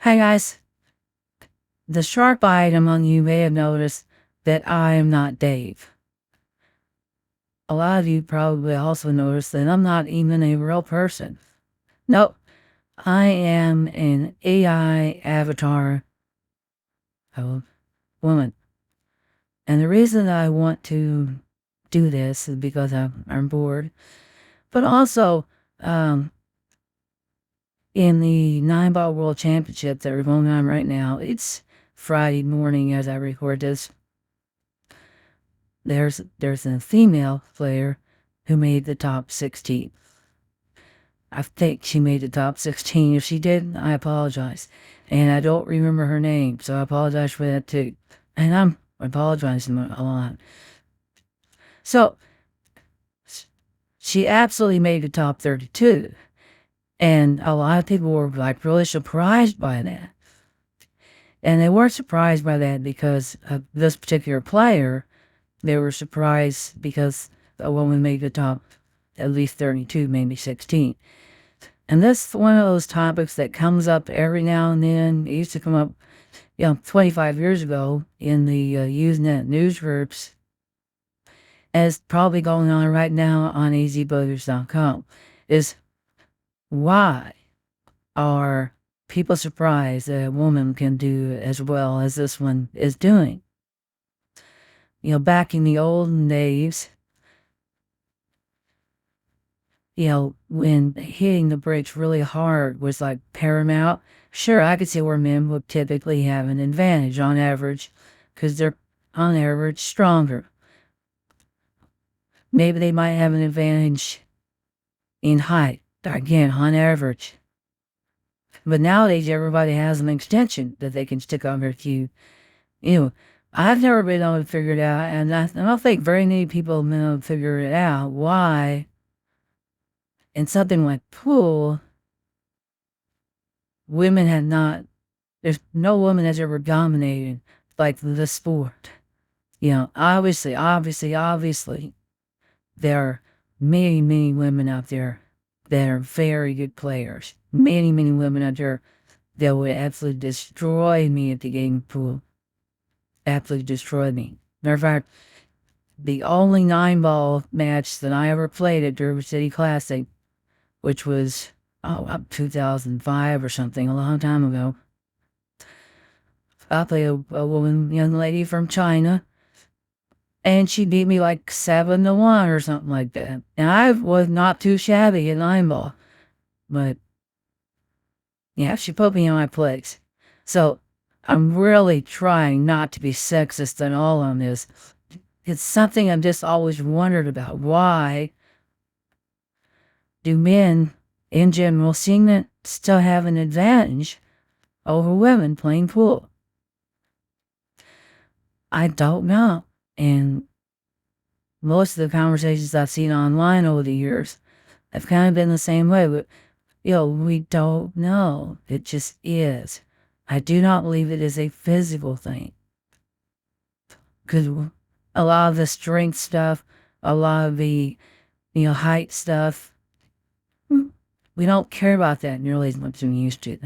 Hi guys. The sharp-eyed among you may have noticed that I am not Dave. A lot of you probably also noticed that I'm not even a real person. Nope, I am an AI avatar of woman. And the reason I want to do this is because I'm bored. But also, in the 9-ball world championship that are going on right now, it's Friday morning as I record this. There's a female player who made the top 16. I think she made the top 16. If she didn't, I apologize. And I don't remember her name, so I apologize for that too. And I'm apologizing a lot. So, she absolutely made the top 32. And a lot of people were like really surprised by that. And they weren't surprised by that because of this particular player. They were surprised because a woman made the top at least 32, maybe 16. And that's one of those topics that comes up every now and then. It used to come up, 25 years ago in the Usenet news groups. And it's probably going on right now on easybuilders.com. Is why are people surprised that a woman can do as well as this one is doing? Back in the olden days, when hitting the brakes really hard was like paramount, sure, I could see where men would typically have an advantage on average because they're on average stronger. Maybe they might have an advantage in height, again, on average. But nowadays, everybody has an extension that they can stick on their cue. I've never been able to figure it out, and I don't think very many people have been able to figure it out why in something like pool, women have not, there's no woman has ever dominated like the sport. Obviously, there are many, many women out there that are very good players. Many, many women out there that would absolutely destroy me at the game pool. Absolutely destroy me. Matter of fact, the only 9-ball match that I ever played at Derby City Classic, which was, up 2005 or something, a long time ago. I played a young lady from China, and she beat me like 7-1 or something like that. And I was not too shabby at 9-ball, but yeah, she put me in my place. So I'm really trying not to be sexist at all on this. It's something I've just always wondered about. Why do men in general seem to still have an advantage over women playing pool? I don't know. And most of the conversations I've seen online over the years have kind of been the same way. But, we don't know. It just is. I do not believe it is a physical thing. Because a lot of the strength stuff, a lot of the, height stuff, we don't care about that nearly as much as we used to.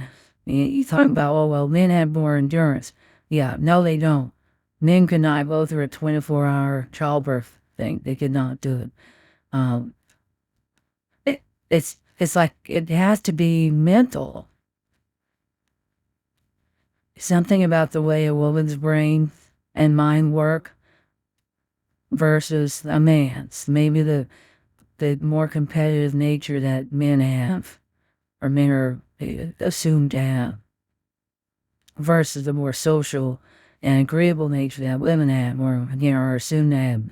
You talk about, men have more endurance. Yeah, no, they don't. Men could not go through a 24-hour childbirth thing. They could not do it. It's like it has to be mental. Something about the way a woman's brain and mind work versus a man's. Maybe the more competitive nature that men have, or men are assumed to have, versus the more social and agreeable nature that women have, or again, are assumed to have.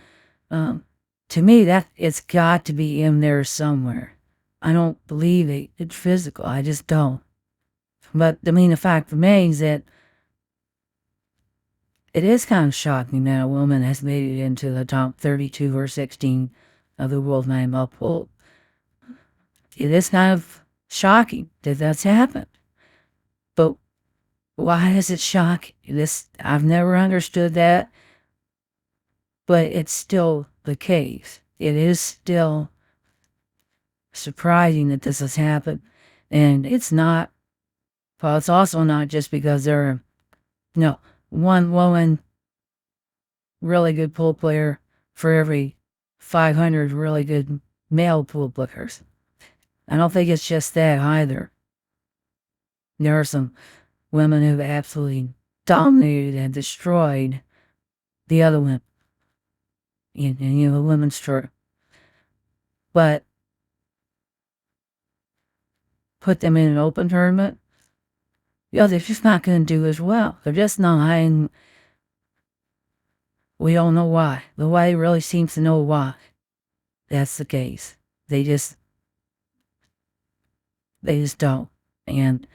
To me, that it's got to be in there somewhere. I don't believe it's physical. I just don't. But the fact remains that it is kind of shocking that a woman has made it into the top 32 or 16 of the world 9-ball pool. It is kind of shocking that that's happened. But why is it shocking? I've never understood that. But it's still the case. It is still surprising that this has happened. And it's not But it's also not just because they're, no, one woman really good pool player for every 500 really good male pool players. I don't think it's just that either. There are some women who've absolutely dominated and destroyed the other women in the women's tour. But put them in an open tournament, they're just not going to do as well. They're just not, and we don't know why. Nobody really seems to know why that's the case. They just don't. And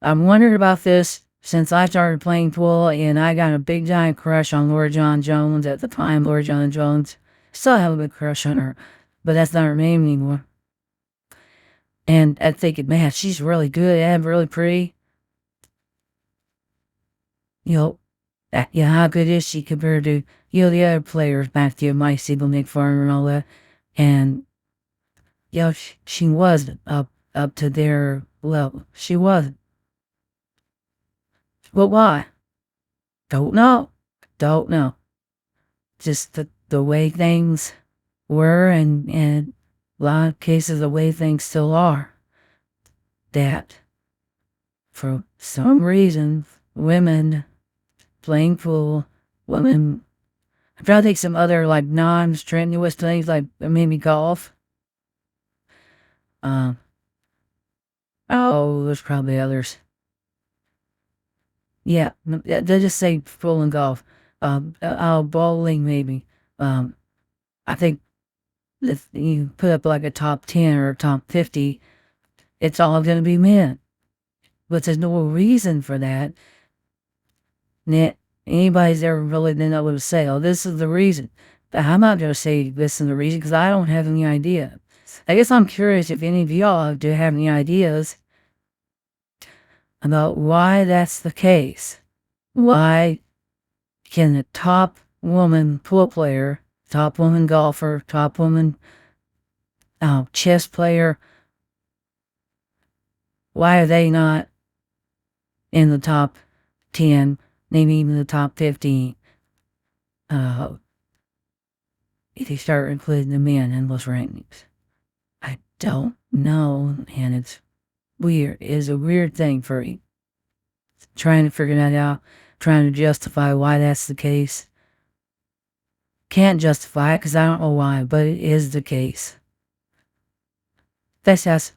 I'm wondering about this since I started playing pool, and I got a big giant crush on Laura John Jones at the time. Laura John Jones, still have a big crush on her, but that's not her name anymore. And I'm thinking, man, she's really good and really pretty. How good is she compared to, the other players back there, Mike Siegel, Nick Farmer, and all that. And, she wasn't up to their level. She wasn't. But why? Don't know. Just the way things were, and a lot of cases the way things still are. That, for some reason, women playing pool, women, I'm trying to think some other like non-strenuous things like maybe golf. There's probably others. Yeah, they just say pool and golf. Bowling maybe. I think if you put up like a top 10 or top 50, it's all going to be men. But there's no reason for that. Anybody's ever really been able to say, oh, this is the reason. But I'm not going to say this is the reason because I don't have any idea. I guess I'm curious if any of y'all do have any ideas about why that's the case. Why can the top woman pool player, top woman golfer, top woman chess player, why are they not in the top 10, maybe even the top 15? If you start including the men in those rankings. I don't know, and it's weird. It's a weird thing for me. Trying to figure that out, trying to justify why that's the case. Can't justify it because I don't know why, but it is the case. That's